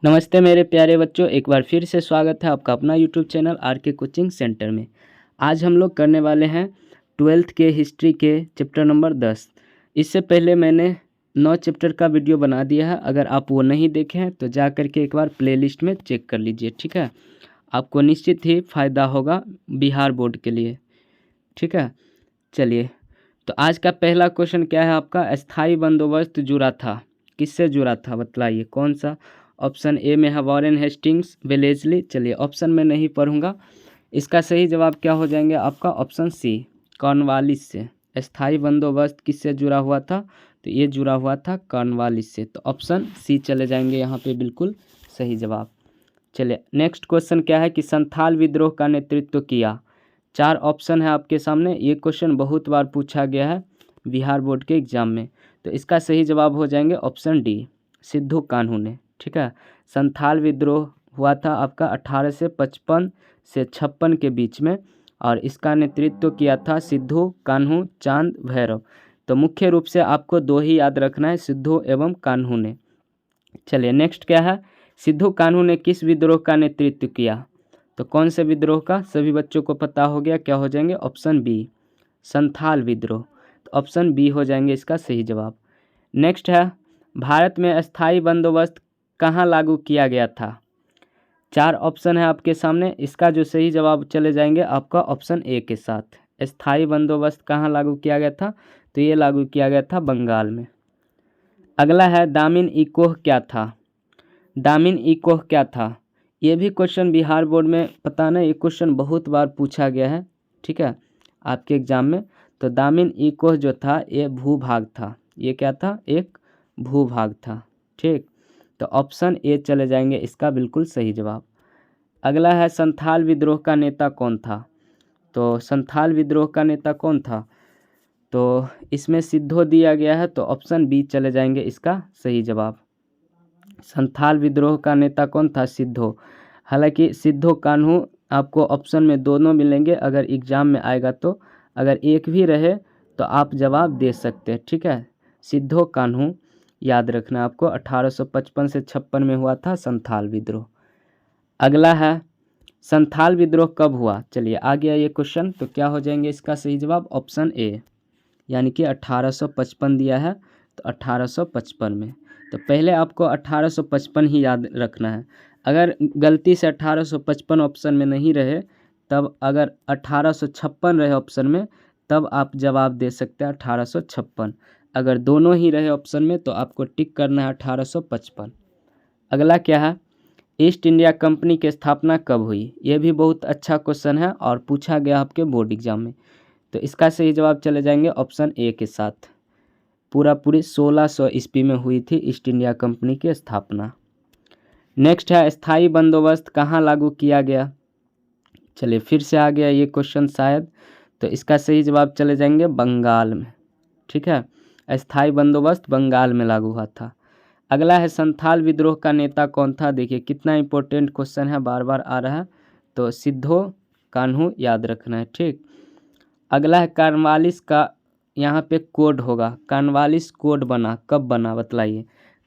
नमस्ते मेरे प्यारे बच्चों, एक बार फिर से स्वागत है आपका अपना यूट्यूब चैनल आर के कोचिंग सेंटर में। आज हम लोग करने वाले हैं 12th के हिस्ट्री के चैप्टर नंबर 10। इससे पहले मैंने 9 चैप्टर का वीडियो बना दिया है। अगर आप वो नहीं देखे हैं तो जा कर के एक बार प्लेलिस्ट में चेक कर लीजिए, ठीक है। आपको निश्चित ही फ़ायदा होगा बिहार बोर्ड के लिए, ठीक है। चलिए, तो आज का पहला क्वेश्चन क्या है आपका? अस्थाई बंदोबस्त जुड़ा था, किससे जुड़ा था बताइए, कौन सा? ऑप्शन ए में है वॉरेन हेस्टिंग्स, वेलेस्ली। चलिए, ऑप्शन में नहीं पढ़ूंगा। इसका सही जवाब क्या हो जाएंगे आपका? ऑप्शन सी, कॉर्नवालिस से। अस्थाई बंदोबस्त किससे जुड़ा हुआ था? तो ये जुड़ा हुआ था कॉर्नवालिस से। तो ऑप्शन सी चले जाएंगे यहाँ पे, बिल्कुल सही जवाब। चलिए, नेक्स्ट क्वेश्चन क्या है कि संथाल विद्रोह का नेतृत्व किया। 4 ऑप्शन है आपके सामने। ये क्वेश्चन बहुत बार पूछा गया है बिहार बोर्ड के एग्जाम में। तो इसका सही जवाब हो जाएंगे ऑप्शन डी, सिद्धू कान्हू ने, ठीक है। संथाल विद्रोह हुआ था आपका 1855 से 56 के बीच में, और इसका नेतृत्व किया था सिद्धू कान्हू चांद भैरव। तो मुख्य रूप से आपको 2 ही याद रखना है, सिद्धू एवं कान्हू ने। चलिए, नेक्स्ट क्या है? सिद्धू कान्हू ने किस विद्रोह का नेतृत्व किया? तो कौन से विद्रोह का? सभी बच्चों को पता हो गया, क्या हो जाएंगे? ऑप्शन बी, संथाल विद्रोह। तो ऑप्शन बी हो जाएंगे इसका सही जवाब। नेक्स्ट है, भारत में अस्थाई बंदोबस्त कहाँ लागू किया गया था? 4 ऑप्शन है आपके सामने। इसका जो सही जवाब चले जाएंगे आपका ऑप्शन ए के साथ। अस्थाई बंदोबस्त कहाँ लागू किया गया था? तो ये लागू किया गया था बंगाल में। अगला है, दामिन इकोह क्या था? दामिन इकोह क्या था? ये भी क्वेश्चन बिहार बोर्ड में, पता नहीं, ये क्वेश्चन बहुत बार पूछा गया है, ठीक है, आपके एग्जाम में। तो दामिन इकोह जो था ये भूभाग था। ये क्या था? एक भूभाग था, ठीक। तो ऑप्शन ए चले जाएंगे इसका बिल्कुल सही जवाब। अगला है, संथाल विद्रोह का नेता कौन था? तो संथाल विद्रोह का नेता कौन था? तो इसमें सिद्धो दिया गया है, तो ऑप्शन बी चले जाएंगे इसका सही जवाब। संथाल विद्रोह का नेता कौन था? सिद्धो। हालांकि सिद्धो कान्हू आपको ऑप्शन में दोनों मिलेंगे अगर एग्जाम में आएगा तो। अगर एक भी रहे तो आप जवाब दे सकते हैं, ठीक है। सिद्धो कान्हू याद रखना आपको। 1855 से 56 में हुआ था संथाल विद्रोह। अगला है, संथाल विद्रोह कब हुआ? चलिए, आ गया ये क्वेश्चन, तो क्या हो जाएंगे इसका सही जवाब? ऑप्शन ए, यानी कि 1855 दिया है, तो 1855 में। तो पहले आपको 1855 ही याद रखना है। अगर गलती से 1855 ऑप्शन में नहीं रहे, तब अगर 1856 रहे ऑप्शन में, तब आप जवाब दे सकते हैं 1856। अगर दोनों ही रहे ऑप्शन में तो आपको टिक करना है 1855। अगला क्या है, ईस्ट इंडिया कंपनी की स्थापना कब हुई? ये भी बहुत अच्छा क्वेश्चन है और पूछा गया आपके बोर्ड एग्जाम में। तो इसका सही जवाब चले जाएंगे ऑप्शन ए के साथ। पूरी 1600 ईस्वी में हुई थी ईस्ट इंडिया कंपनी की स्थापना। नेक्स्ट है, स्थायी बंदोबस्त कहाँ लागू किया गया? चलिए, फिर से आ गया ये क्वेश्चन शायद। तो इसका सही जवाब चले जाएंगे बंगाल में, ठीक है। अस्थाई बंदोबस्त बंगाल में लागू हुआ था। अगला है, संथाल विद्रोह का नेता कौन था? देखिए कितना इंपॉर्टेंट क्वेश्चन है, बार बार आ रहा है। तो सिद्धो कान्हू याद रखना है, ठीक। अगला है, कॉर्नवालिस का यहाँ पे कोड होगा। कॉर्नवालिस कोड बना कब बना बतलाइए?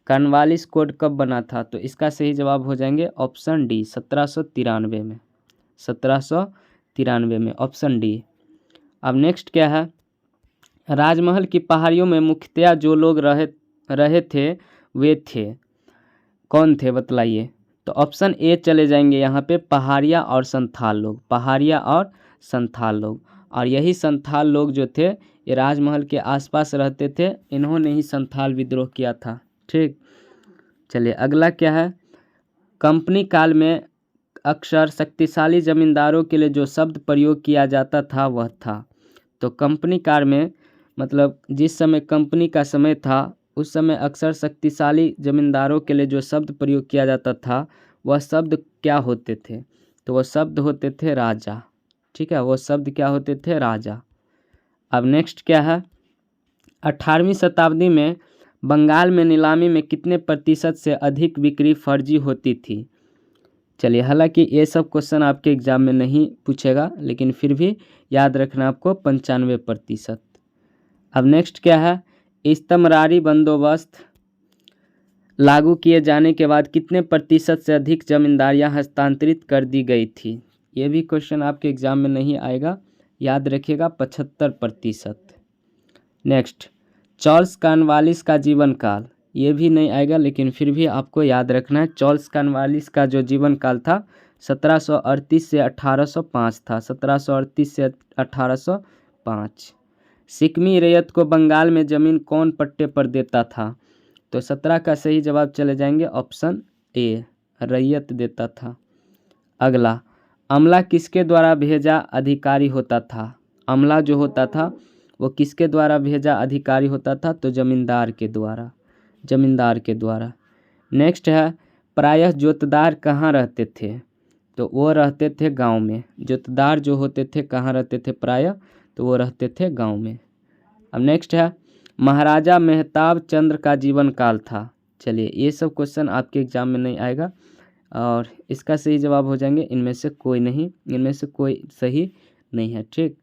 कॉर्नवालिस कोड कब बना था? तो इसका सही जवाब हो जाएंगे ऑप्शन डी, 1793 में। 1793 में, ऑप्शन डी। अब नेक्स्ट क्या है, राजमहल की पहाड़ियों में मुख्यतया जो लोग रहे थे वे थे, कौन थे बतलाइए? तो ऑप्शन ए चले जाएंगे यहाँ पे, पहाड़िया और संथाल लोग। पहाड़िया और संथाल लोग, और यही संथाल लोग जो थे ये राजमहल के आसपास रहते थे। इन्होंने ही संथाल विद्रोह किया था, ठीक। चलिए, अगला क्या है, कंपनी काल में अक्सर शक्तिशाली जमींदारों के लिए जो शब्द प्रयोग किया जाता था वह था। तो कंपनी काल में, मतलब जिस समय कंपनी का समय था उस समय अक्सर शक्तिशाली जमींदारों के लिए जो शब्द प्रयोग किया जाता था वह शब्द क्या होते थे? तो वह शब्द होते थे राजा, ठीक है। वो शब्द क्या होते थे? राजा। अब नेक्स्ट क्या है, 18वीं शताब्दी में बंगाल में नीलामी में कितने प्रतिशत से अधिक बिक्री फर्जी होती थी? चलिए, हालांकि ये सब क्वेश्चन आपके एग्जाम में नहीं पूछेगा, लेकिन फिर भी याद रखना आपको 95%। अब नेक्स्ट क्या है, इस्तमरारी बंदोबस्त लागू किए जाने के बाद कितने प्रतिशत से अधिक जमींदारियां हस्तांतरित कर दी गई थी? ये भी क्वेश्चन आपके एग्जाम में नहीं आएगा, याद रखिएगा 75%। नेक्स्ट, चार्ल्स कॉर्नवालिस का जीवन काल, ये भी नहीं आएगा लेकिन फिर भी आपको याद रखना है। चार्ल्स कॉर्नवालिस का जो जीवन काल था 1738 से 1805 था, 1738 से 1805। सिक्मी रैयत को बंगाल में ज़मीन कौन पट्टे पर देता था? तो 17 का सही जवाब चले जाएंगे ऑप्शन ए, रैयत देता था। अगला, अमला किसके द्वारा भेजा अधिकारी होता था? अमला जो होता था वो किसके द्वारा भेजा अधिकारी होता था? तो जमींदार के द्वारा, जमींदार के द्वारा। नेक्स्ट है, प्रायः जोतदार कहाँ रहते थे? तो वो रहते थे गांव में। जोतदार जो होते थे कहाँ रहते थे प्रायः? तो वो रहते थे गांव में। अब नेक्स्ट है, महाराजा मेहताब चंद्र का जीवन काल था। चलिए, ये सब क्वेश्चन आपके एग्जाम में नहीं आएगा और इसका सही जवाब हो जाएंगे इनमें से कोई नहीं, इनमें से कोई सही नहीं है। ठीक,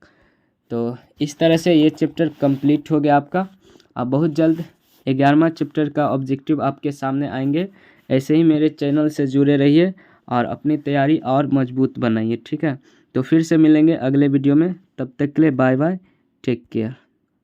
तो इस तरह से ये चैप्टर कंप्लीट हो गया आपका। अब बहुत जल्द 11वां चैप्टर का ऑब्जेक्टिव आपके सामने आएंगे। ऐसे ही मेरे चैनल से जुड़े रहिए और अपनी तैयारी और मजबूत बनाइए। ठीक है, तो फिर से मिलेंगे अगले वीडियो में, तब तक के लिए बाय बाय, टेक केयर।